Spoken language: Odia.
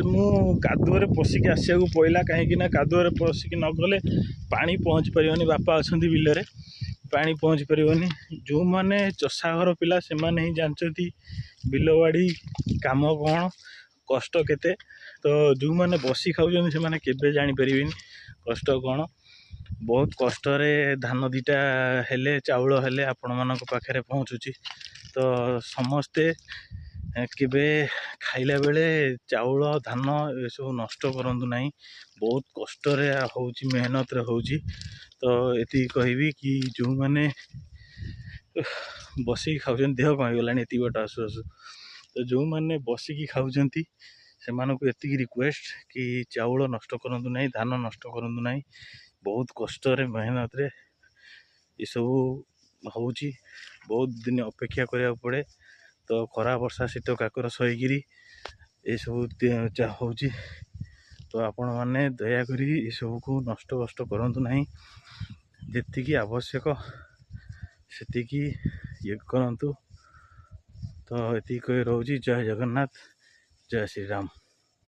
ମୁଁ କାଦୁଅରେ ପଶିକି ଆସିବାକୁ ପଡ଼ିଲା, କାହିଁକିନା କାଦୁଅରେ ପଶିକି ନ ଗଲେ ପାଣି ପହଞ୍ଚି ପାରିବନି। ବାପା ଅଛନ୍ତି ବିଲରେ, ପାଣି ପହଞ୍ଚି ପାରିବନି। ଯେଉଁମାନେ ଚଷା ଘର ପିଲା ସେମାନେ ହିଁ ଜାଣିଛନ୍ତି ବିଲବାଡ଼ି କାମ କ'ଣ, କଷ୍ଟ କେତେ। ତ ଯେଉଁମାନେ ବସି ଖାଉଛନ୍ତି ସେମାନେ କେବେ ଜାଣିପାରିବେନି କଷ୍ଟ କ'ଣ। ବହୁତ କଷ୍ଟରେ ଧାନ ଦୁଇଟା ହେଲେ, ଚାଉଳ ହେଲେ ଆପଣମାନଙ୍କ ପାଖରେ ପହଞ୍ଚୁଛି। ତ ସମସ୍ତେ କେବେ ଖାଇଲା ବେଳେ ଚାଉଳ ଧାନ ଏସବୁ ନଷ୍ଟ କରନ୍ତୁ ନାହିଁ। ବହୁତ କଷ୍ଟରେ ହେଉଛି, ମେହନତରେ ହେଉଛି। ତ ଏତିକି କହିବି କି ଯେଉଁମାନେ ବସିକି ଖାଉଛନ୍ତି, ଦେହ କ'ଣ ହେଇଗଲାଣି ଏତିକି ବାଟ ଆସୁ ଆସୁ। ତ ଯେଉଁମାନେ ବସିକି ଖାଉଛନ୍ତି ସେମାନଙ୍କୁ ଏତିକି ରିକ୍ୱେଷ୍ଟ କି ଚାଉଳ ନଷ୍ଟ କରନ୍ତୁ ନାହିଁ, ଧାନ ନଷ୍ଟ କରନ୍ତୁ ନାହିଁ। ବହୁତ କଷ୍ଟରେ ମେହନତରେ ଏସବୁ ହେଉଛି। ବହୁତ ଦିନ ଅପେକ୍ଷା କରିବାକୁ ପଡ଼େ। ତ ଖରା ବର୍ଷା ଶୀତ କାକର ସହିକିରି ଏସବୁ ହେଉଛି। ତ ଆପଣମାନେ ଦୟାକରି ଏସବୁକୁ ନଷ୍ଟ କରନ୍ତୁ ନାହିଁ। ଯେତିକି ଆବଶ୍ୟକ ସେତିକି ଇଏ କରନ୍ତୁ। ତ ଏତିକି କହି ରହୁଛି। ଜୟ ଜଗନ୍ନାଥ, ଜୟ ଶ୍ରୀରାମ।